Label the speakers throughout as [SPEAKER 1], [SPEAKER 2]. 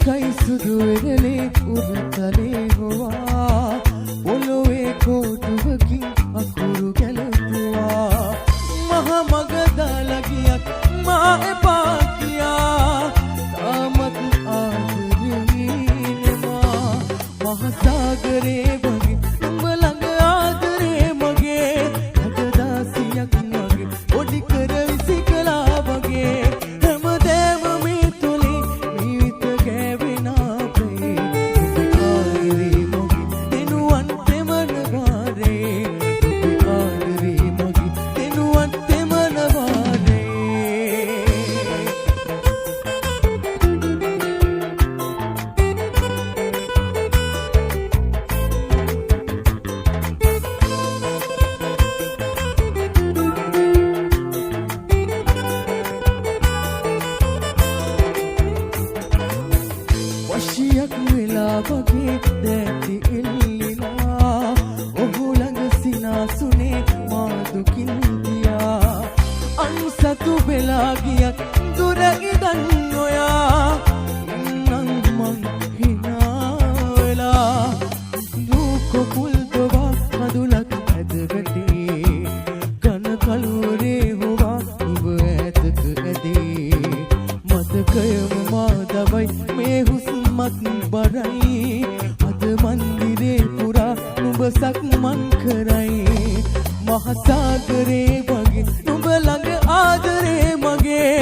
[SPEAKER 1] කයි සුදු වෙරළේ උරතලේ හොවා පොළොවේ කෝටුවකින් අකුරු ගැලතුවා මහ මග දාලා ගියත් මා එපා කියා තාමත් ආදරේ නෙමා මහ සාගරේ වගේ උඹ ළඟ ආදරේ මගේ හදදාසියක් වගේ පොඩි කර විසිකලා වගේ හැමදේම මේ තුලින් සතු වෙලා ගියත් දුර ඉඳන් ඔයා නම් මං හිනා වෙලා දුක කුල් දවා කඳුලක් ඇද වැටි කන කලුරේ හොවා ඔබ ඇතක ඇදී මතකයම මා දවයි මේ හුස්මත් බරයි අද මන්දිරේ පුරා නුඹ සක්මන් කරයි මහසාගරේ වගේ නුඹ ළඟ ආදරේ මගේ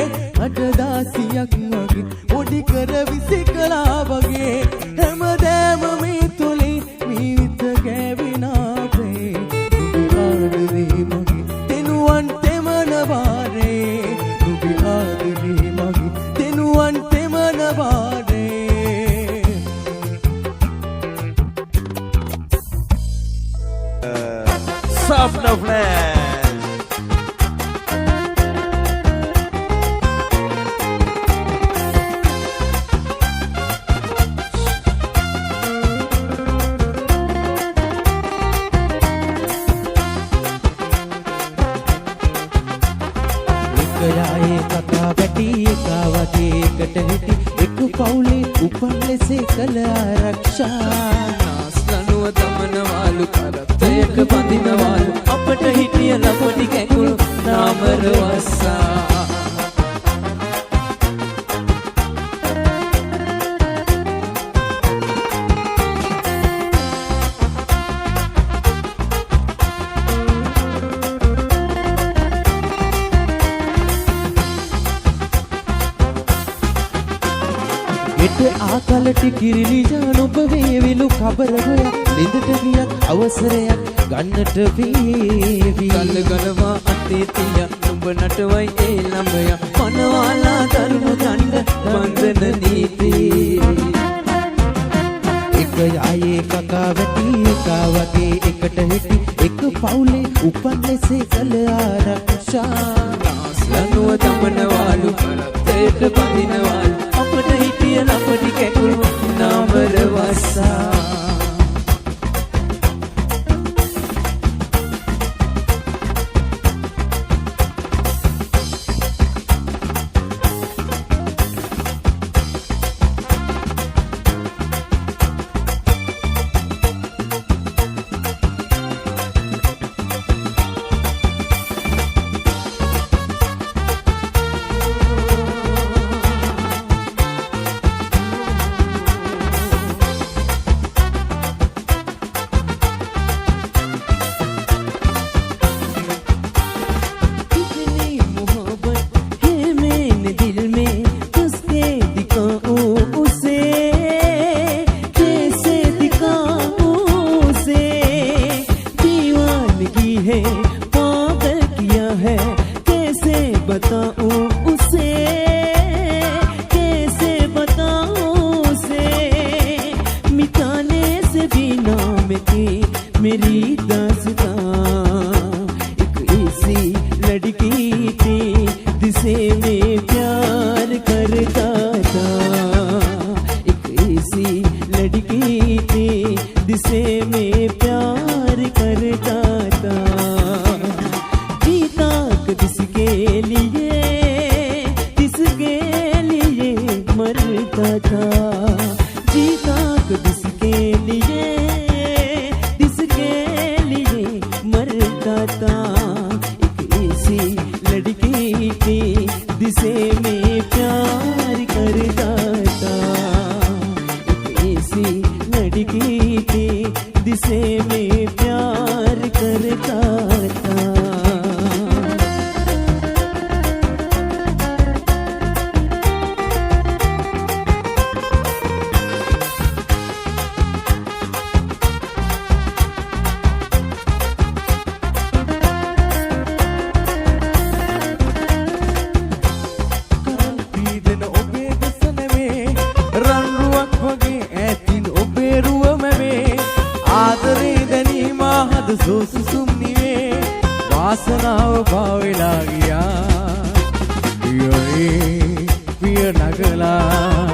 [SPEAKER 1] අඩදාසියක් වගේ ඔඩි කර විසිකලා වගේ හැමදෑම මේ තුලින් මීවිත ගෑවිනාවේ නුඹ ආදරේ මගේ දෙනුවන් තෙමන වාරේ නුඹ ආදරේ මගේ දෙනුවන් තෙමන වාරේ
[SPEAKER 2] Soft of land.
[SPEAKER 1] එකයායේ කතා වැටි එකා වගේ එකට හිටි එක පවුලේ උපන් ලෙසේ කළ ආරක්ෂා
[SPEAKER 3] නාස්ලනුව තමනවාලු කරත්තයක බඳිනවාලු අපට හිටිය ලපටි කැකුළු නාමර වස්සා
[SPEAKER 1] එට ආකලට කිරිලි ජානුප වේවිලු කබරගය ලිඳට ගියත් අවසරයක් ගන්නට වේවි
[SPEAKER 3] කල්ල ගලවා අතේ තිය නුඹ නටවයි ඒ ළමය මනවාලා දරුණු දණ්ඩ බන්ධන නීති
[SPEAKER 1] එක යායේ කකා වැටි එකා වගේ එකට හිටි එක පවුලේ උපන් ලෙසේ කළ ආරක්ෂා
[SPEAKER 3] නාස්ලනුව තමනවාලු කරත්තයක බඳිනවාලු අපට හිටිය ලපටි කැකුළු නාමර වස්සා
[SPEAKER 1] වාසනාව පාවෙලා ගියා පියරේ පිය නගලා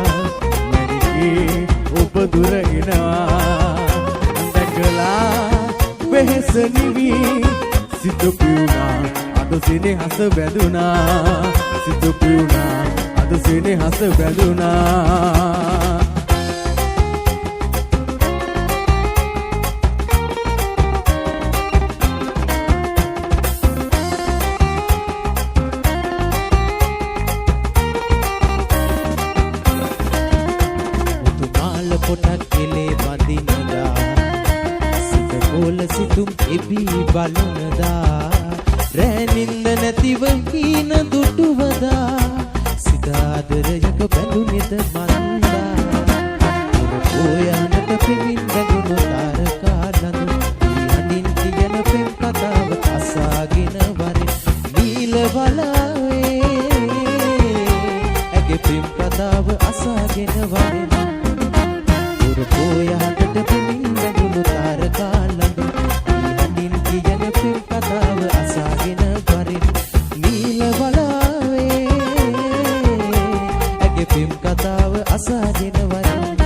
[SPEAKER 1] මැනිකේ ඔබ දුර එනවා දැකලා වෙහෙස නිවි සිත පියුණා අද
[SPEAKER 3] සෙනෙහස බැඳුනා සිත පිරුණා අද සෙනෙහස බැඳුනා
[SPEAKER 1] පොටක් කෙලේ බඳිනදා සිත කොල සිතුම් එබී බලනදා රැනින්ද නැතිව හීන දුටුවදා සිත ආදරයක බැඳුනෙද මන්දා ඔයානට පෙමින් බැඳුණු තාරකා නඳු හඬින් කියන පෙම් කතාව අසාගෙන වරින් නීල බලාවේ ඇගේ පෙම් කතාව අසාගෙන වරින් ඔයාට පෙමින් බැඳුණු තාරකා ළඟ හඬින් කියන පෙම් කතාව අසාගෙන වරින් නීල බලාවේ ඇගේ පෙම් කතාව අසාගෙන වරින්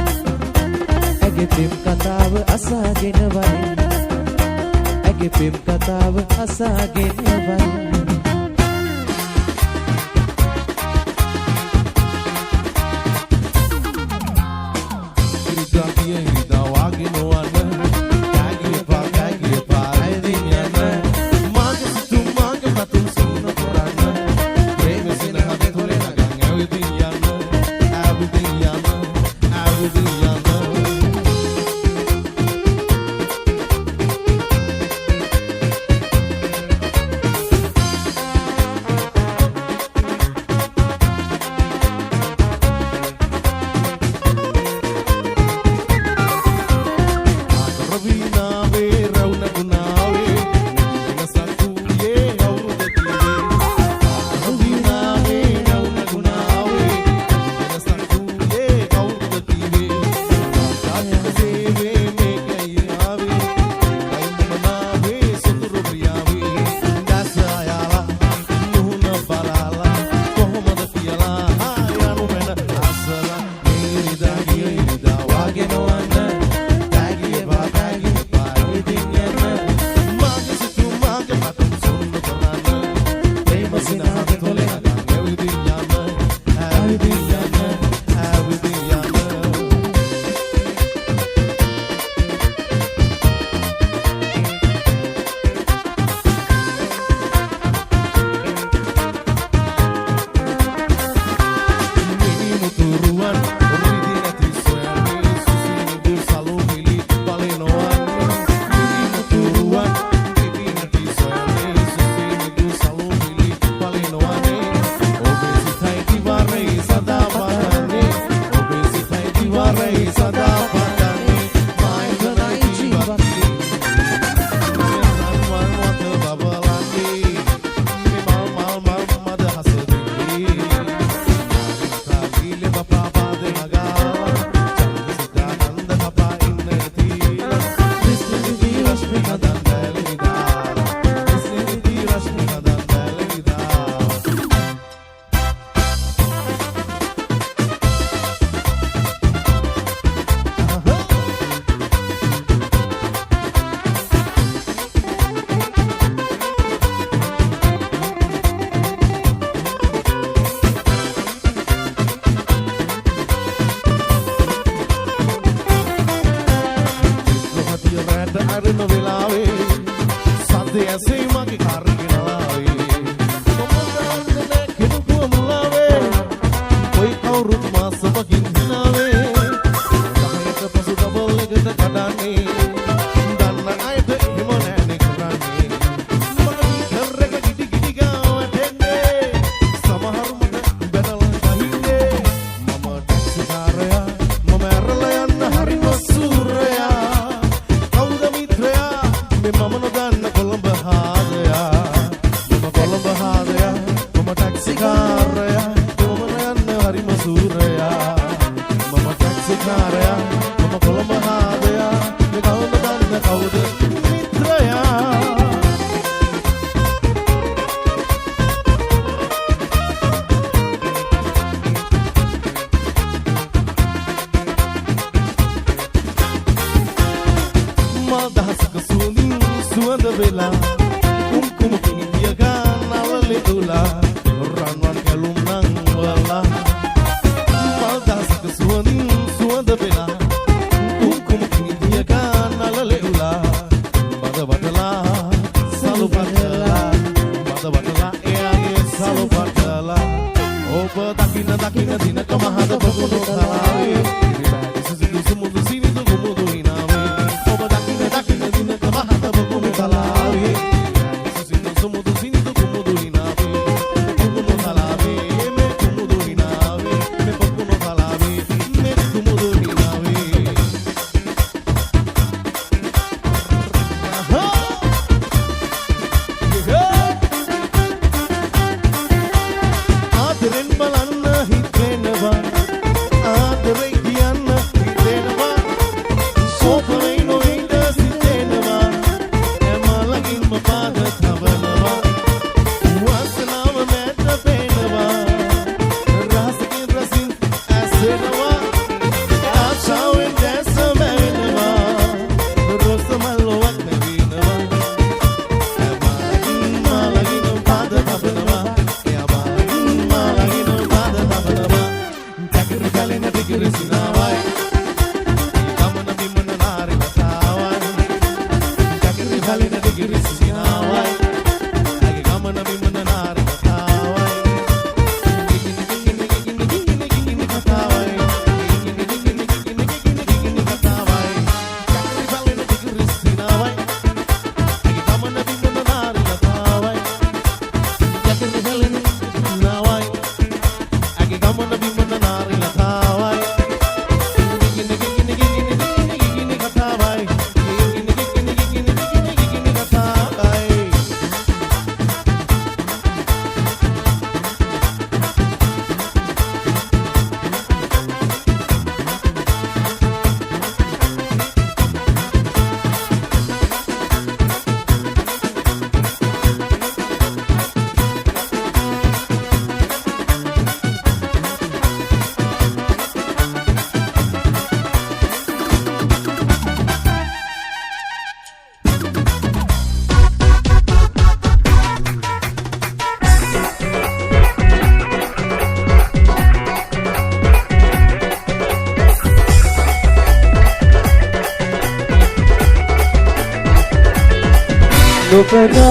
[SPEAKER 1] ඇගේ පෙම් කතාව අසාගෙන වරින් ඇගේ පෙම් කතාව අසාගෙන වරින්
[SPEAKER 2] දහසක සුවඳින් සුවඳ වෙලා කුම්කුම කිනිදිය ගන්නවල වෙලා රන්වන් කැලුම් නම් වලා මල් දහසක සුවඳින් සුවඳ වෙලා කුම්කුම කිනිදියක නලලෙවුලා මද වටලා සලු පටලා මද වටලා එයාගේ සලු පටලා ඔබ දකින්න දකින්න දිනක මහද බගුණු කලාවේ ඉරිබෑලි සිසිදු සුමුදු සිනිදු ගුමුදු හිනාවේ ඔබ දකින්න දකින්න දිනක මහද බගුණු කලාවේ සිසිදු සුමුදු සිනිදු ගුමුදු හිනාවේ ගුමුදු කලාවේ මේ ගුමුදු හිනාවේ මේ බගුණු කලාවේ මේ ගුමුදු හිනාවේ ආදරෙන් බලන්න හිතෙනවා ආදරේ කියන්න හිතෙනවා සෝපනේ නොඉඳ සිතෙනවා එමලකින්ම පාද තබනවා වසනාව මැද පේනවා රහසකින් රසින් ඇසෙනවා ආශාවෙන් දැස මැවෙනවා රොස මල්ලොවක් නැවිනවා එමලකින් පාද තබනවා Sinawai, kamana bimana nari matawai. Jakiri halina digiri sinawai, lagi kamana bimana nari matawai. Gini matawai, gini matawai. Jakiri halina digiri sinawai, lagi kamana bimana nari matawai. Jakiri halina sinawai, lagi kamana bimana nari matawai.
[SPEAKER 4] Lupana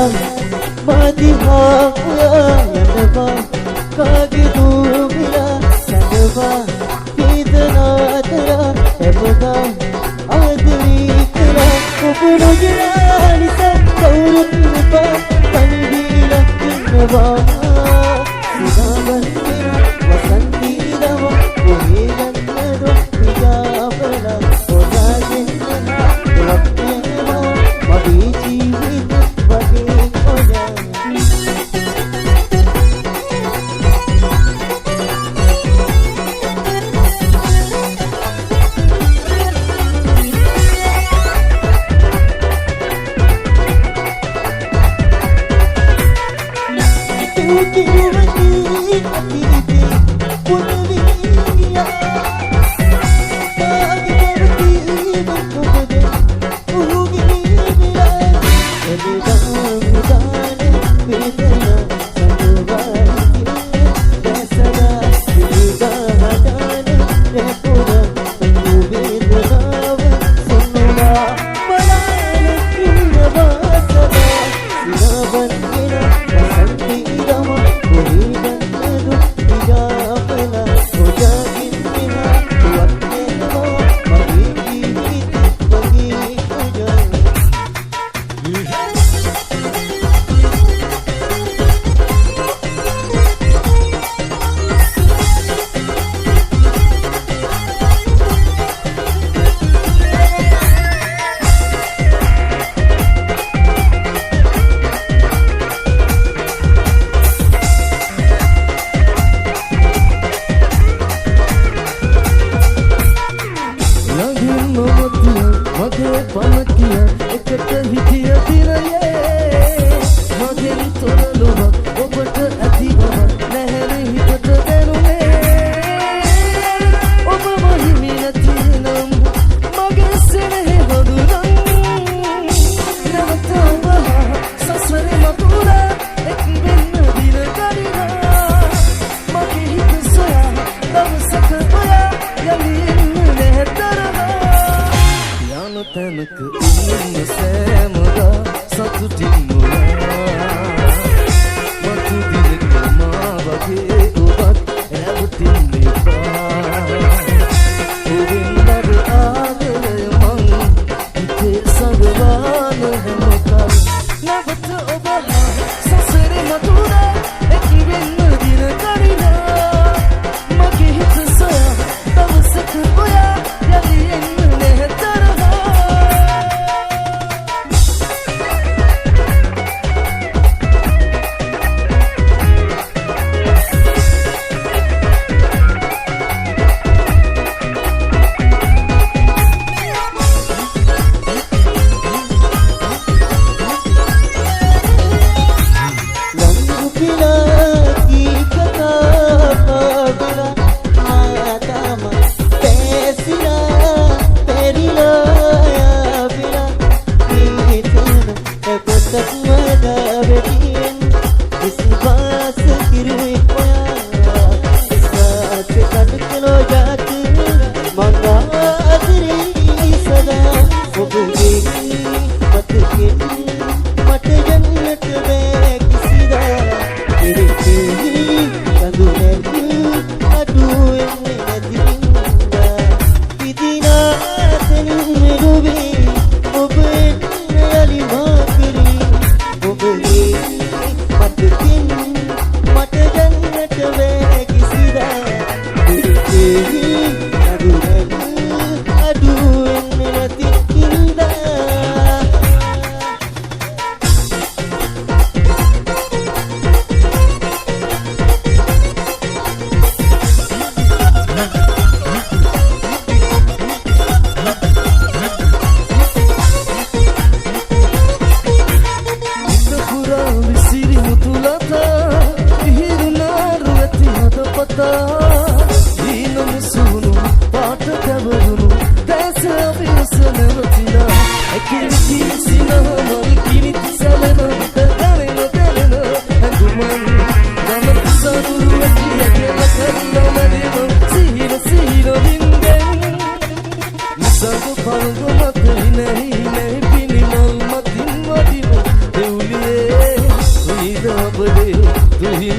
[SPEAKER 4] madiha yanva kagidu mila yanva idna tera ebda adri tera upno jilani sa kaurutpa tanvila inva sidavandira vasantirav ohiganado nijavana odagenna lapena madichi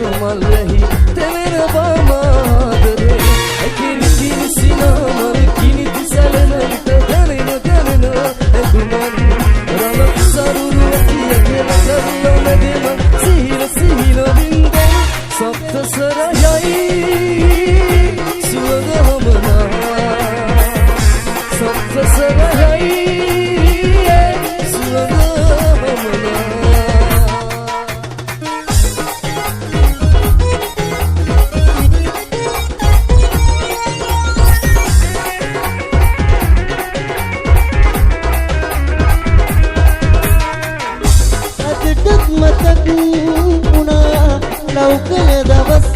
[SPEAKER 3] තනු මල්ලෙහි තෙමෙන බාමාදරේ ඇකිරි කිරි සිනාමල් කිනි දිසලන විට දැනෙන ඇදුමන් රම සරුරු ඇතිය කෙල කරුණ දෙමන් සිහිල වින්දන සප්තසරයයි සුවඳ හමනා සප්තසරයයි සුවඳ හමනා
[SPEAKER 4] මතක් වුණා ලෞකය දවස